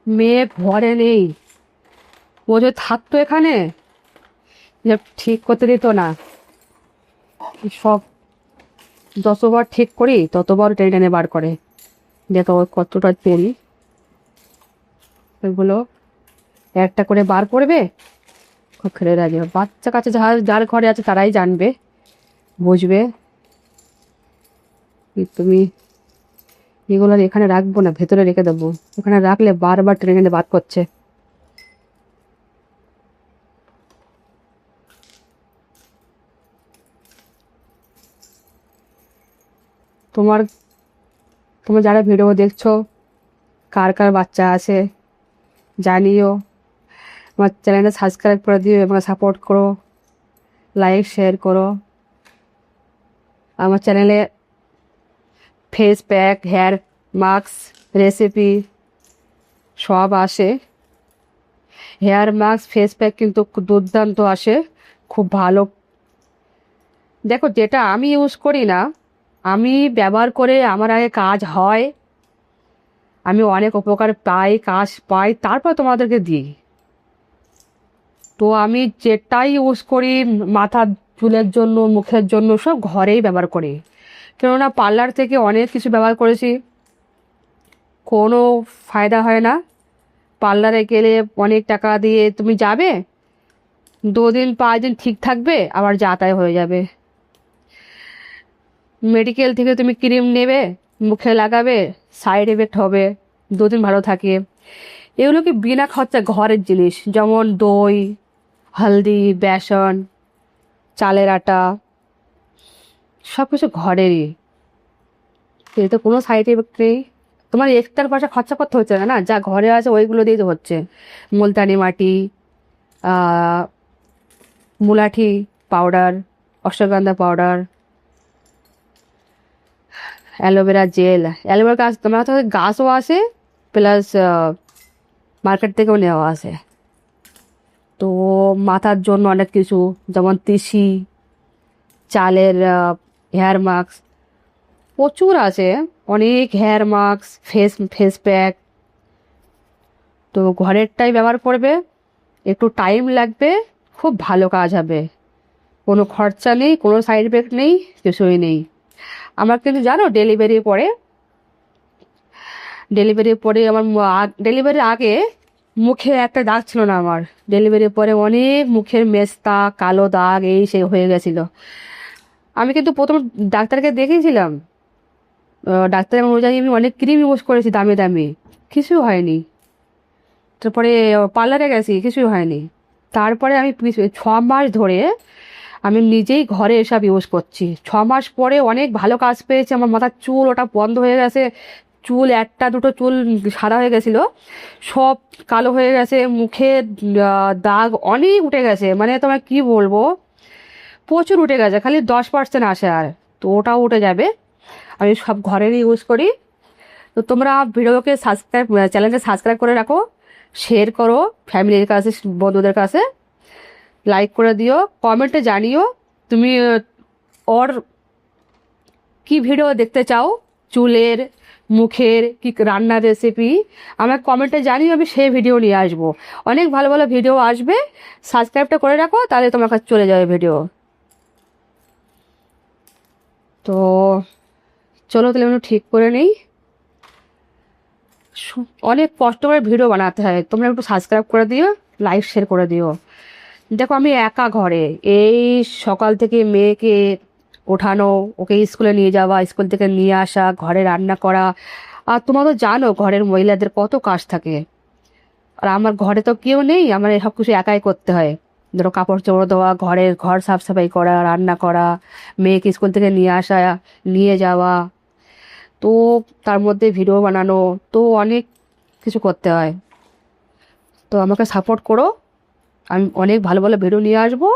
মেয়ে ঘরে নেই, ও যে থাকতো এখানে যে ঠিক করতে দিত না। সব যতবার ঠিক করি ততবার টেনে টেনে বার করে। দেখো ও কতটা তেরি, ওইগুলো একটা করে বার করবে, খুব খেলে রাখবে। বাচ্চা কাছে যার ঘরে আছে তারাই জানবে, বুঝবে। তুমি এগুলো আর এখানে রাখবো না, ভেতরে রেখে দেবো। ওখানে রাখলে বারবার টেনে টেনে বার করছে। তোমার তোমার যারা ভিডিও দেখছো, কার কার বাচ্চা আছে জানিও। আমার চ্যানেলটা সাবস্ক্রাইব করে দিও এবং সাপোর্ট করো, লাইক শেয়ার করো। আমার চ্যানেলে face pack, hair mask, recipe সব আসে। হেয়ার মাস্ক, ফেস প্যাক কিন্তু দুর্দান্ত আসে, খুব ভালো। দেখো, যেটা আমি ইউজ করি না, আমি ব্যবহার করে আমার আগে কাজ হয়, আমি অনেক উপকার পাই, কাজ পাই, তারপর তোমাদেরকে দিই। তো আমি যেটাই ইউজ করি মাথার চুলের জন্য, মুখের জন্য, সব ঘরেই ব্যবহার করি। কেননা পার্লার থেকে অনেক কিছু ব্যবহার করেছি, কোনো ফায়দা হয় না। পার্লারে গেলে অনেক টাকা দিয়ে তুমি যাবে, 2 দিন 5 দিন ঠিক থাকবে, আবার যাতায়াত হয়ে যাবে। মেডিকেল থেকে তুমি ক্রিম নেবে, মুখে লাগাবে, সাইড এফেক্ট হবে, 2 দিন ভালো থাকে। এগুলো কি বিনা খরচা ঘরের জিনিস, যেমন দই, হলদি, বেসন, চালের আটা, সব কিছু ঘরেরই। এতে কোনো সাইড এফেক্ট নেই। তোমার এক্সট্রা পয়সা খরচা করতে হচ্ছে না, না, যা ঘরে আছে ওইগুলো দিয়ে তো হচ্ছে। মুলতানি মাটি, মুলাঠি powder, ashwagandha powder, aloe vera gel. Aloe vera গাছ তোমার কাছে গাছও আসে, প্লাস মার্কেট থেকেও নেওয়া আসে। তো মাথার জন্য অনেক কিছু, যেমন তিসি, চালের হেয়ার মাস্ক প্রচুর আছে, অনেক হেয়ার মাস্ক, ফেস প্যাক। তো ঘরেরটাই ব্যবহার করবে, একটু টাইম লাগবে, খুব ভালো কাজ হবে। কোনো খরচা নেই, কোনো সাইড এফেক্ট নেই, কিছুই নেই। আমার কিন্তু জানো, ডেলিভারির পরে আমার ডেলিভারির আগে মুখে একটা দাগ ছিল না আমার। ডেলিভারির পরে অনেক মুখের মেস্তা, কালো দাগ, এই সেই হয়ে গেছিলো। আমি কিন্তু প্রথম ডাক্তারকে দেখিয়েছিলাম, ডাক্তারের অনুযায়ী আমি অনেক ক্রিম ইউজ করেছি দামি দামি, কিছু হয়নি। তারপরে পার্লারে গেছি, কিছুই হয়নি। তারপরে আমি 6 মাস ধরে আমি নিজেই ঘরে এসব ইউজ করছি। 6 মাস পরে অনেক ভালো কাজ পেয়েছি। আমার মাথার চুল ওটা বন্ধ হয়ে গেছে, চুল একটা দুটো চুল সাদা হয়ে গেছিলো, সব কালো হয়ে গেছে। মুখে দাগ অনেক উঠে গেছে, মানে তোমার কি বলবো, প্রচুর উঠে গেছে, খালি 10% আসে আর, তো ওটাও উঠে যাবে। আমি সব ঘরেরই ইউজ করি। তো তোমরা ভিডিওকে চ্যানেলকে সাবস্ক্রাইব করে রাখো, শেয়ার করো ফ্যামিলির কাছে, বন্ধুদের কাছে, লাইক করে দিও, কমেন্টে জানিও তুমি ওর কি ভিডিও দেখতে চাও, চুলের, মুখের, কি রান্নার রেসিপি, আমার কমেন্টে জানিও, আমি সেই ভিডিও নিয়ে আসবো। অনেক ভালো ভালো ভিডিও আসবে, সাবস্ক্রাইবটা করে রাখো, তাহলে তোমার কাছে চলে যাবে ভিডিও। তো চলো তাহলে আমি ঠিক করে নেই। অনেক কষ্ট করে ভিডিও বানাতে হয়, তোমরা একটু সাবস্ক্রাইব করে দিও, লাইক শেয়ার করে দিও। দেখো, আমি একা ঘরে, এই সকাল থেকে মেয়েকে ওঠানো, ওকে স্কুলে নিয়ে যাওয়া, স্কুল থেকে নিয়ে আসা, ঘরে রান্না করা। আর তোমরা তো জানো ঘরের মহিলাদের কত কাজ থাকে। আর আমার ঘরে তো কেউ নেই, আমার সব কিছু একাই করতে হয়। ধরো কাপড় চোপড় দেওয়া, ঘর সাফ সাফাই করা, রান্না করা, মেয়েকে স্কুল থেকে নিয়ে আসা, নিয়ে যাওয়া, তো তার মধ্যে ভিডিও বানানো, তো অনেক কিছু করতে হয়। তো আমাকে সাপোর্ট করো, আমি অনেক ভালো ভালো ভিডিও নিয়ে আসবো।